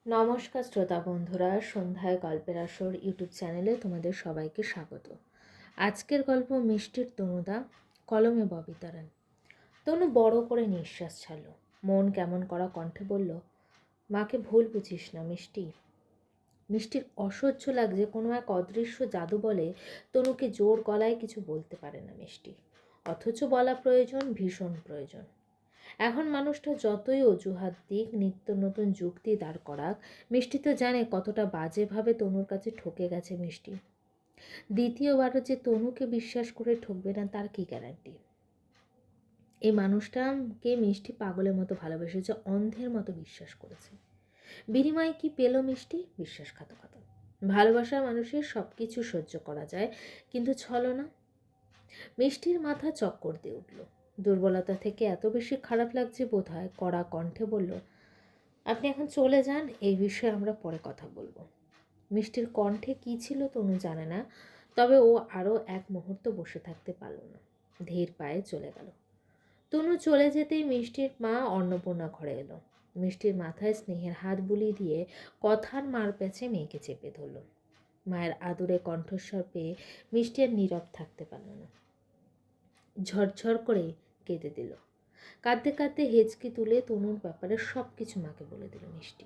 নমস্কার শ্রোতা বন্ধুরা, সন্ধ্যায় গল্পের আসর ইউটিউব চ্যানেলে তোমাদের সবাইকে স্বাগত। আজকের গল্প মিষ্টির তনুদা, কলমে ববিতারান। তনু বড় করে নিঃশ্বাস ছাড়ল, মন কেমন করা কণ্ঠে বলল, মাকে ভুল বুঝিস না মিষ্টি। মিষ্টির অসহ্য লাগছে কোনো এক অদৃশ্য জাদু বলে তনুকে জোর গলায় কিছু বলতে পারে না মিষ্টি, অথচ বলা প্রয়োজন, ভীষণ প্রয়োজন। এখন মানুষটা যতই অজুহাত দিক, নিত্য নতুন যুক্তি দাঁড় করাক, মিষ্টি তো জানে কতটা বাজেভাবে তনুর কাছে ঠকে গেছে মিষ্টি। দ্বিতীয়বারও যে তনুকে বিশ্বাস করে ঠকবে না তার কি গ্যারান্টি? এই মানুষটাকে মিষ্টি পাগলের মতো ভালোবেসেছে, অন্ধের মতো বিশ্বাস করেছে। বিনিময়ে কি পেল মিষ্টি? বিশ্বাসঘাতকতা। ভালোবাসা মানুষের সব কিছু সহ্য করা যায়, কিন্তু ছলনা। মিষ্টির মাথা চক্কর দিয়ে উঠল। দুর্বলতা থেকে এত বেশি খারাপ লাগছে বোধ হয়, কড়া কণ্ঠে বলল, আপনি এখন চলে যান, এই বিষয়ে আমরা পরে কথা বলবো। মিষ্টির কণ্ঠে কী ছিল তনু জানে না, তবে ও আরও এক মুহূর্ত বসে থাকতে পারল না, ধীর পায়ে চলে গেল। তনু চলে যেতেই মিষ্টির মা অন্নপূর্ণা ঘরে এলো। মিষ্টির মাথায় স্নেহের হাত বুলিয়ে দিয়ে কথার মার প্যাচে মেয়েকে চেপে ধরল। মায়ের আদুরে কণ্ঠস্বর পেয়ে মিষ্টি আর নীরব থাকতে পারল না, ঝরঝর করে কেঁদে দিল। কাঁদতে কাঁদতে হেঁচকি তুলে তনুর ব্যাপারে সব কিছু মাকে বলে দিল মিষ্টি।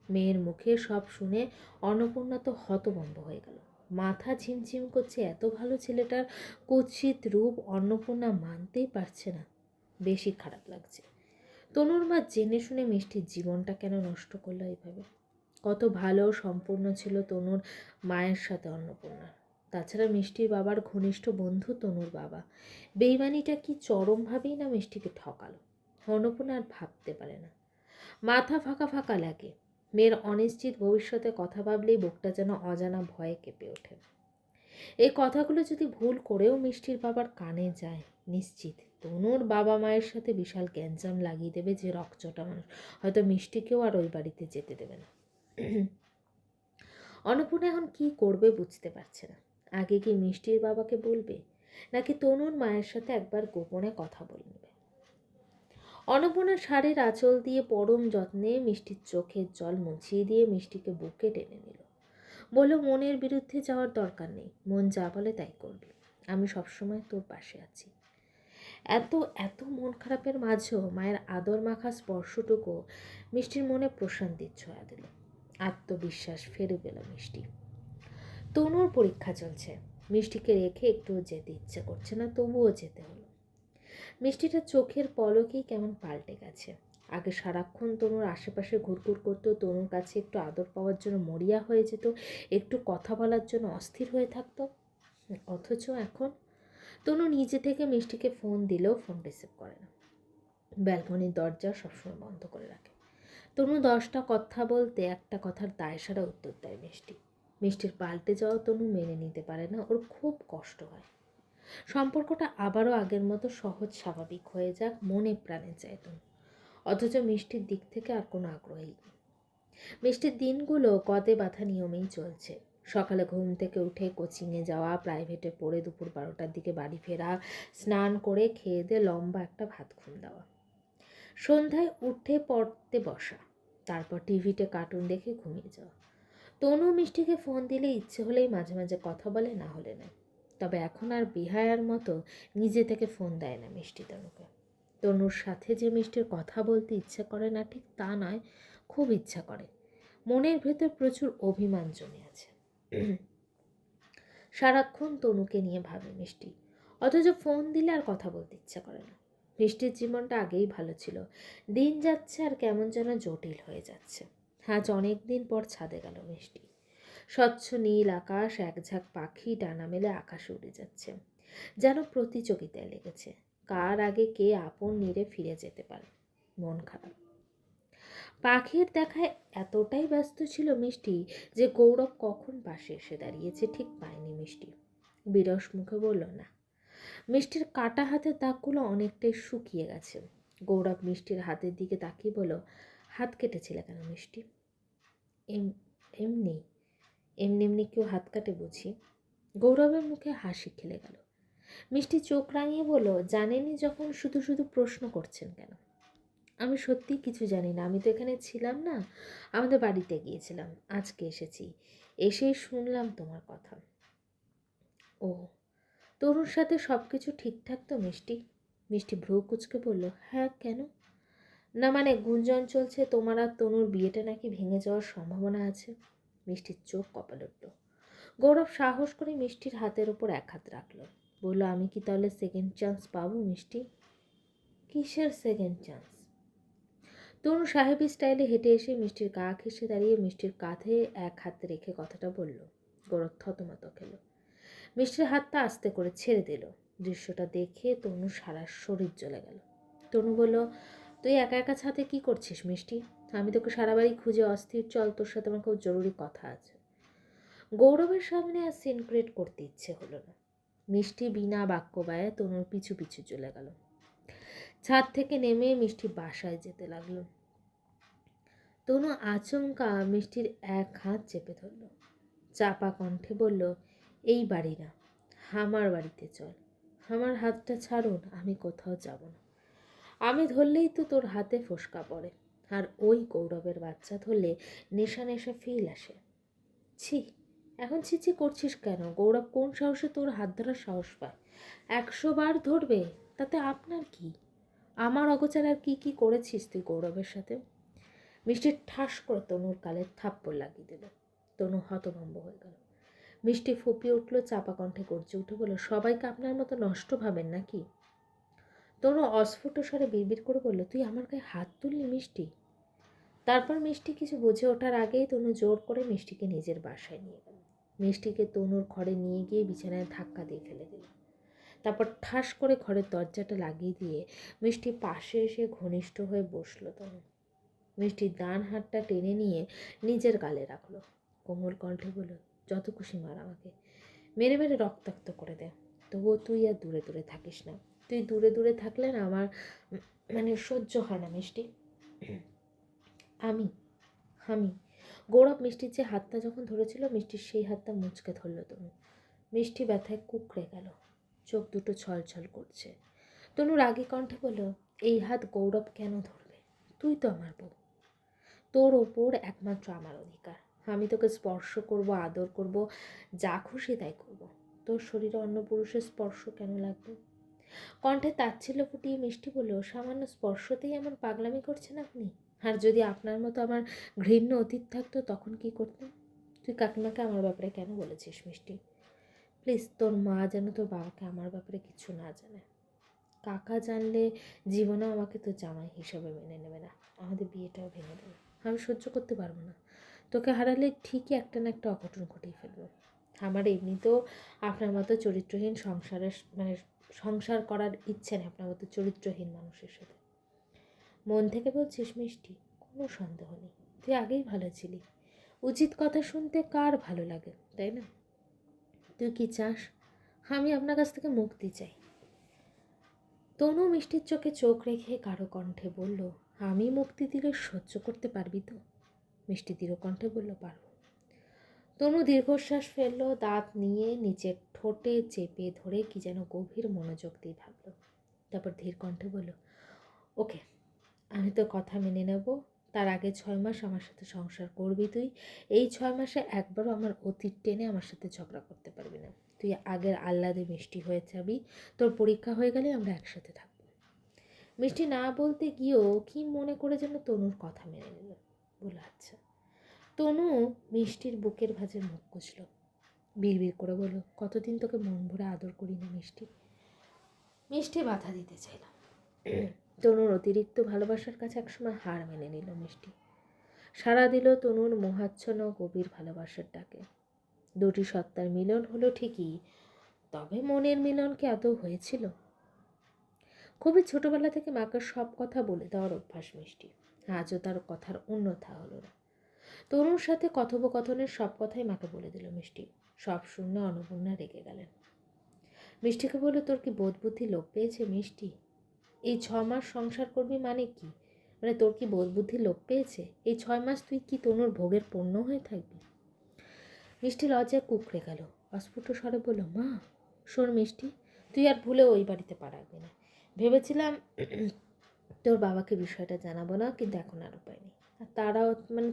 মেয়ের মুখে সব শুনে অন্নপূর্ণা তো হতভম্ব হয়ে গেল। মাথা ঝিমঝিম করছে, এত ভালো ছেলেটার কুৎসিত রূপ অন্নপূর্ণা মানতেই পারছে না। বেশি খারাপ লাগছে। তনুর মা জেনে শুনে মিষ্টির জীবনটা কেন নষ্ট করলো এইভাবে? কত ভালো সম্পূর্ণ ছিল তনুর মায়ের সাথে অন্নপূর্ণার। তাছাড়া মিষ্টির বাবার ঘনিষ্ঠ বন্ধু তনুর বাবা। বেইমানিটা কি চরমভাবেই না মিষ্টিকে ঠকালো। অন্নপূর্ণা আর ভাবতে পারে না, মাথা ফাঁকা ফাঁকা লাগে। মেয়ের অনিশ্চিত ভবিষ্যতে কথা ভাবলেই বুকটা যেন অজানা ভয়ে কেঁপে ওঠে। এই কথাগুলো যদি ভুল করেও মিষ্টির বাবার কানে যায়, নিশ্চিত তনুর বাবা মায়ের সাথে বিশাল গ্যাঞ্জাম লাগিয়ে দেবে যে রকচটা মানুষ। হয়তো মিষ্টিকেও আর ওই বাড়িতে যেতে দেবে না। অন্নপূর্ণা এখন কি করবে বুঝতে পারছে না। আগে কি মিষ্টির বাবাকে বলবে, নাকি তনুর মায়ের সাথে একবার গোপনে কথা বলে নেবে? অন্নপূর্ণা শাড়ির আঁচল দিয়ে পরম যত্নে মিষ্টির চোখের জল মুছিয়ে দিয়ে মিষ্টিকে বুকে টেনে নিল। বলল, মনের বিরুদ্ধে যাওয়ার দরকার নেই, মন যা বলে তাই করবি। আমি সবসময় তোর পাশে আছি। এত এত মন খারাপের মাঝেও মায়ের আদর মাখা স্পর্শটুকু মিষ্টির মনে প্রশান্তির ছোঁয়া দিল। আত্মবিশ্বাস ফেরে পেল মিষ্টি। তনুর পরীক্ষা চলছে, মিষ্টিকে রেখে একটুও যেতে ইচ্ছে করছে না, তবুও যেতে হলো। মিষ্টিটা চোখের পলকেই কেমন পাল্টে গেছে। আগে সারাক্ষণ তনুর আশেপাশে ঘুরঘুর করতো, তনুর কাছে একটু আদর পাওয়ার জন্য মরিয়া হয়ে যেত, একটু কথা বলার জন্য অস্থির হয়ে থাকতো। অথচ এখন তনু নিজে থেকে মিষ্টিকে ফোন দিলেও ফোন রিসিভ করে না। ব্যালকনির দরজা সবসময় বন্ধ করে রাখে। তনু 10টা কথা বলতে একটা কথার দায়সারা উত্তর দেয় মিষ্টি। মিষ্টির পাল্টে যাওয়া তনু মেনে নিতে পারে না, ওর খুব কষ্ট হয়। সম্পর্কটা আবারও আগের মতো সহজ স্বাভাবিক হয়ে যাক, মনে প্রাণে চায় তনু। অথচ মিষ্টির দিক থেকে আর কোনো আগ্রহী নেই। মিষ্টির দিনগুলো কদে বাঁধা নিয়মেই চলছে। সকালে ঘুম থেকে উঠে কোচিংয়ে যাওয়া, প্রাইভেটে পড়ে দুপুর 12টার দিকে বাড়ি ফেরা, স্নান করে খেয়ে দিয়ে লম্বা একটা ভাত ঘুম দেওয়া, সন্ধ্যায় উঠে পড়তে বসা, তারপর টিভিতে কার্টুন দেখে ঘুমিয়ে যাওয়া। তনু মিষ্টিকে ফোন দিলে ইচ্ছে হলেই মাঝে মাঝে কথা বলে, না হলে না। তবে এখন আর বিহায়ার মতো নিজে থেকে ফোন দেয় না মিষ্টি তনুকে। তনুর সাথে যে মিষ্টির কথা বলতে ইচ্ছে করে না ঠিক তা নয়, খুব ইচ্ছা করে। মনের ভেতর প্রচুর অভিমান জমে আছে। সারাক্ষণ তনুকে নিয়ে ভাবে মিষ্টি, অথচ ফোন দিলে আর কথা বলতে ইচ্ছা করে না। মিষ্টির জীবনটা আগেই ভালো ছিল, দিন যাচ্ছে আর কেমন যেন জটিল হয়ে যাচ্ছে। আজ অনেক দিন পর ছাদে গেল মিষ্টি। স্বচ্ছ নীল আকাশ, এক ঝাঁক পাখি ডানা মেলে আকাশে উড়ে যাচ্ছে, যেন প্রতিযোগিতায় লেগেছে কার আগে কে আপন নীড়ে ফিরে যেতে পারে। মন খারাপ। পাখির দেখায় এতটাই ব্যস্ত ছিল মিষ্টি যে গৌরব কখন পাশে এসে দাঁড়িয়েছে ঠিক পায়নি মিষ্টি। বিরস মুখে বলল, না। মিষ্টির কাটা হাতের দাগগুলো অনেকটাই শুকিয়ে গেছে। গৌরব মিষ্টির হাতের দিকে তাকিয়ে বলল, হাত কেটেছিলে কেন মিষ্টি? এমনি এমনি এমনি কেউ হাত কাটে বুঝি? গৌরবের মুখে হাসি খেলে গেল। মিষ্টি চোখ রাঙিয়ে বলল, জানেনই যখন শুধু শুধু প্রশ্ন করছেন কেন? আমি সত্যিই কিছু জানি না, আমি তো এখানে ছিলাম না, আমাদের বাড়িতে গিয়েছিলাম, আজকে এসেছি, এসেই শুনলাম তোমার কথা। ও, তরুর সাথে সব কিছু ঠিকঠাক তো মিষ্টি? মিষ্টি ভ্রু কুচকে বলল, হ্যাঁ কেন? না মানে গুঞ্জন চলছে তোমার আর তনুর বিয়েটা নাকি ভেঙে যাওয়ার সম্ভাবনা আছে। মিষ্টির চোখ কপালে উঠল। গৌরব সাহস করে মিষ্টির হাতের ওপর এক হাত রাখল, বলল, আমি কি তাহলে সেকেন্ড চান্স পাবো মিষ্টি? কিসের সেকেন্ড চান্স? তনু সাহেবী স্টাইলে হেঁটে এসে মিষ্টির গা ঘেঁষে দাঁড়িয়ে মিষ্টির কাঁধে এক হাত রেখে কথাটা বলল। গৌরব থতমত খেল। মিষ্টির হাতটা আস্তে করে ছেড়ে দিল। দৃশ্যটা দেখে তনু সারা শরীর জ্বলে গেল। তনু বলল, তুই একা একা ছাদে কি করছিস মিষ্টি? আমি তোকে সারা বাড়ি খুঁজে অস্থির, চল তোর সাথে আমার খুব জরুরি কথা আছে। গৌরবের সামনে আর সিন ক্রিয়েট করতে ইচ্ছে হলো না। মিষ্টি বিনা বাক্য ব্যয়ে তনুর পিছু পিছু চলে গেল। ছাদ থেকে নেমে মিষ্টি বাসায় যেতে লাগলো। তনু আচমকা মিষ্টির এক হাত চেপে ধরল, চাপা কণ্ঠে বলল, এই বাড়ি না, আমার বাড়িতে চল। আমার হাতটা ছাড়ুন, আমি কোথাও যাব না। আমি ধরলেই তো তোর হাতে ফোসকা পড়ে, আর ওই গৌরবের বাচ্চা ধরলে নেশা নেশা ফিল আসে। ছি, এখন ছিছি করছিস কেন? গৌরব কোন সাহসে তোর হাত ধরার সাহস পায়? 100 বার ধরবে, তাতে আপনার কি? আমার অগোচর আর কি কি করেছিস তুই গৌরবের সাথে? মিষ্টি ঠাস করে তনুর গালে থাপ্পড় লাগিয়ে দিল। তনু হতভম্ব হয়ে গেল। মিষ্টি ফুপিয়ে উঠল, চাপা কণ্ঠে গর্জে উঠে বলল, সবাইকে আপনার মতো নষ্ট ভাবেন নাকি? তনু অস্ফুট স্বরে বিড়বিড় করে বলল, তুই আমার গায়ে হাত তুললি মিষ্টি? তারপর মিষ্টি কিছু বুঝে ওঠার আগেই তনু জোর করে মিষ্টিকে নিজের বাসায় নিয়ে গেল। মিষ্টিকে তনুর ঘরে নিয়ে গিয়ে বিছানায় ধাক্কা দিয়ে ফেলে দিল। তারপর ঠাস করে ঘরের দরজাটা লাগিয়ে দিয়ে মিষ্টি পাশে এসে ঘনিষ্ঠ হয়ে বসলো তনু। মিষ্টির ডান হাতটা টেনে নিয়ে নিজের গালে রাখলো। কোমল কণ্ঠে বলল, যত খুশি মার আমাকে, মেরে মেরে রক্তাক্ত করে দে, তবুও তুই আর দূরে দূরে থাকিস না। তুই দূরে দূরে থাকলে না আমার মানে সহ্য হয় না মিষ্টি। আমি আমি গৌরব মিষ্টির যে হাতটা যখন ধরেছিল, মিষ্টির সেই হাতটা মুচকে ধরল তনু। মিষ্টি ব্যথায় কুঁকড়ে গেল, চোখ দুটো ছলছল করছে। তনু রাগী কণ্ঠে বলল, এই হাত গৌরব কেন ধরবে? তুই তো আমার বউ, তোর ওপর একমাত্র আমার অধিকার। আমি তোকে স্পর্শ করব, আদর করব, যা খুশি তাই করব। তোর শরীরে অন্য পুরুষের স্পর্শ কেন লাগবে? কণ্ঠে তাচ্ছিল্য ফুটিয়ে মিষ্টি বলল, সামান্য স্পর্শতেই এমন পাগলামি করছেন আপনি? আর যদি আপনার মতো আমার ঘৃণ্য অতীত থাকতো তখন কি করতেন? তুই কাকিমাকে আমার ব্যাপারে কেন বলেছিস মিষ্টি? প্লিজ, তোর মা যেন তোর বাবাকে আমার ব্যাপারে কিছু না জানে। কাকা জানলে জীবনেও আমাকে তো জামাই হিসাবে মেনে নেবে না, আমাদের বিয়েটাও ভেঙে দেবে। আমি সহ্য করতে পারবো না। তোকে হারালে ঠিকই একটা না একটা অঘটন ঘটিয়ে ফেলবো। আমার এমনিতেও আপনার মতো চরিত্রহীন সংসার করার ইচ্ছে নেই আপনার মতো চরিত্রহীন মানুষের সাথে। মন থেকে বলছিস মিষ্টি? কোনো সন্দেহ নেই, তুই আগেই ভালো ছিলি। উচিত কথা শুনতে কার ভালো লাগে, তাই না? তুই কি চাস? আমি আপনার কাছ থেকে মুক্তি চাই। তনু মিষ্টির চোখে চোখ রেখে কারো কণ্ঠে বলল, আমি মুক্তি দিলে সহ্য করতে পারবি তো? মিষ্টি দৃঢ় কণ্ঠে বলল, পারবো। তনু দীর্ঘশ্বাস ফেলল, দাঁত নিয়ে নিচের ঠোঁটে চেপে ধরে কি যেন গভীর মনোযোগ দিয়ে ভাবল। তারপর ধীর কণ্ঠে বলল, ওকে, আমি তোর কথা মেনে নেব। তার আগে 6 মাস আমার সাথে সংসার করবি তুই। এই 6 মাসে একবারও আমার অতীত টেনে আমার সাথে ঝগড়া করতে পারবি না। তুই আগের আহ্লাদে মিষ্টি হয়ে যাবি। তোর পরীক্ষা হয়ে গেলে আমরা একসাথে থাকবো। মিষ্টি না বলতে গিয়েও কি মনে করে যেন তনুর কথা মেনে নিল। বলল, আচ্ছা। তনু মিষ্টির বুকের ভাঁজে মুখ কুচল, বিড়বিড় করে বলল, কতদিন তোকে মন ভরে আদর করি না মিষ্টি। মিষ্টি বাধা দিতে চাইল। তনুর অতিরিক্ত ভালোবাসার কাছে একসময় হার মেনে নিল মিষ্টি। সাড়া দিল তনুর মোহাচ্ছন্ন গভীর ভালোবাসার ডাকে। দুটি সত্তার মিলন হলো ঠিকই, তবে মনের মিলন কি আদৌ হয়েছিল? খুবই ছোটবেলা থেকে মাকে সব কথা বলে দেওয়ার অভ্যাস মিষ্টি। আজও তার কথার অন্যথা হলো না। তনুর সাথে কথোপকথনের সব কথাই মাকে বলে দিল মিষ্টি। সব শুনে অন্নপূর্ণা রেগে গেলেন। মিষ্টিকে বলল, তোর কি বোধ বুদ্ধি লোপ পেয়েছে মিষ্টি? এই 6 মাস সংসার করবি মানে কি? মানে তোর কি বোধ বুদ্ধি লোপ পেয়েছে? এই 6 মাস তুই কি তনুর ভোগের পণ্য হয়ে থাকবি? মিষ্টি লজ্জায় কুঁকড়ে গেল, অস্ফুট স্বরে বলল, মা শোন মিষ্টি, তুই আর ভুলে ওই বাড়িতে পা রাখবি না। ভেবেছিলাম তোর বাবাকে বিষয়টা জানাবো না, কিন্তু এখন আর উপায় নেই। আর তারাও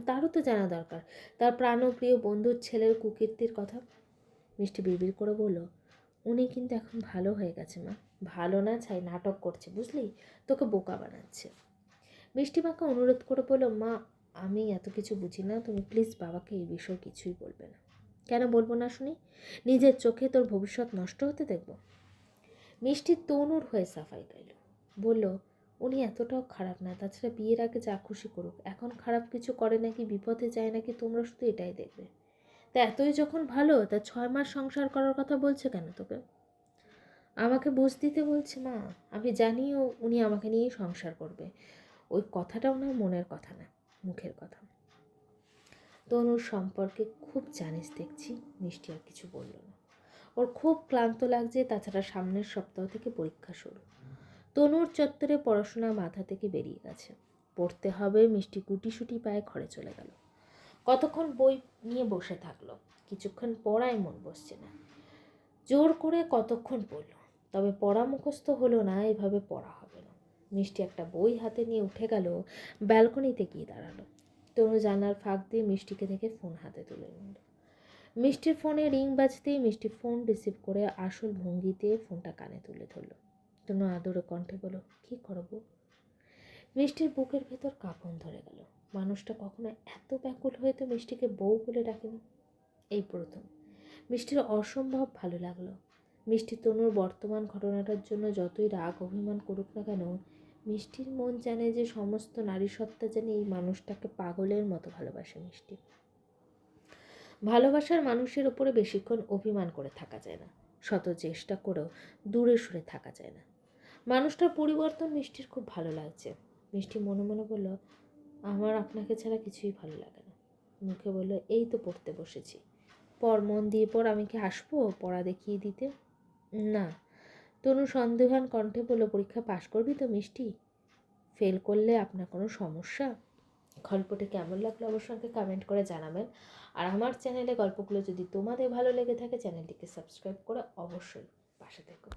তারও তো জানা দরকার, তার প্রাণপ্রিয় বন্ধুর ছেলের কুকীর্তির কথা। মিষ্টি বিড়বিড় করে বলল, উনি কিন্তু এখন ভালো হয়ে গেছে মা। ভালো না চাই, নাটক করছে বুঝলি, তোকে বোকা বানাচ্ছে। মিষ্টি মাকে অনুরোধ করে বলল, মা আমি এত কিছু বুঝি না, তুমি প্লিজ বাবাকে এই বিষয়ে কিছুই বলবে না। কেন বলবো না শুনি? নিজের চোখে তোর ভবিষ্যৎ নষ্ট হতে দেখব? মিষ্টি তনুর হয়ে সাফাই গাইল, বলল, উনি এতটাও খারাপ না, তাছাড়া বিয়ের আগে যা খুশি করুক, এখন খারাপ কিছু করে নাকি, বিপদে যায় নাকি, তোমরা শুধু এটাই দেখবে। তা এতই যখন ভালো, তা 6 মাস সংসার করার কথা বলছে কেন তোকে? আমাকে বুঝ দিতে বলছে মা। আমি জানিও উনি আমাকে নিয়েই সংসার করবে। ওই কথাটা ওনার মনের কথা না, মুখের কথা। তনুর সম্পর্কে খুব জানিস দেখছি। মিষ্টি আর কিছু বলল না। ওর খুব ক্লান্ত লাগছে, তাছাড়া সামনের সপ্তাহ থেকে পরীক্ষা শুরু। তনুর চত্বরে পড়াশোনা মাথা থেকে বেরিয়ে গেছে। পড়তে হবে। মিষ্টি গুটিসুটি পায়ে ঘরে চলে গেল। কতক্ষণ বই নিয়ে বসে থাকলো, কিছুক্ষণ পড়ায় মন বসছে না। জোর করে কতক্ষণ পড়ল, তবে পড়া মুখস্থ হলো না। এভাবে পড়া হবে না। মিষ্টি একটা বই হাতে নিয়ে উঠে গেল, ব্যালকনিতে গিয়ে দাঁড়ালো। তনু জানার ফাঁক দিয়ে মিষ্টিকে দেখে ফোন হাতে তুলে নিল। মিষ্টির ফোনে রিং বাজতেই মিষ্টি ফোন রিসিভ করে আসল ভঙ্গিতে ফোনটা কানে তুলে ধরল। তনু আদরে কণ্ঠে বলল, কী করবো? মিষ্টির বুকের ভেতর কাঁপন ধরে গেল। মানুষটা কখনো এত ব্যাকুল হয়ে তো মিষ্টিকে বউ বলে ডাকেনি, এই প্রথম। মিষ্টির অসম্ভব ভালো লাগলো। মিষ্টি তনুর বর্তমান ঘটনাটার জন্য যতই রাগ অভিমান করুক না কেন, মিষ্টির মন জানে যে সমস্ত নারী সত্তা জানে এই মানুষটাকে পাগলের মতো ভালোবাসে মিষ্টি। ভালোবাসার মানুষের উপরে বেশিক্ষণ অভিমান করে থাকা যায় না, শত চেষ্টা করেও দূরে সরে থাকা যায় না। মানুষটার পরিবর্তন মিষ্টির খুব ভালো লাগছে। মিষ্টি মনে মনে বলল, আমার আপনাকে ছাড়া কিছুই ভালো লাগে না। মুখে বলল, এই তো পড়তে বসেছি। পর, মন দিয়ে পড়। আমি কি আসবো পড়া দেখিয়ে দিতে? না। তনু সন্দেহান কণ্ঠে বলল, পরীক্ষা পাশ করবি তো মিষ্টি? ফেল করলে আপনার কোনো সমস্যা? গল্পটি কেমন লাগলো অবশ্যই আমাকে কমেন্ট করে জানাবেন। আর আমার চ্যানেলে গল্পগুলো যদি তোমাদের ভালো লেগে থাকে, চ্যানেলটিকে সাবস্ক্রাইব করে অবশ্যই পাশে থেকো।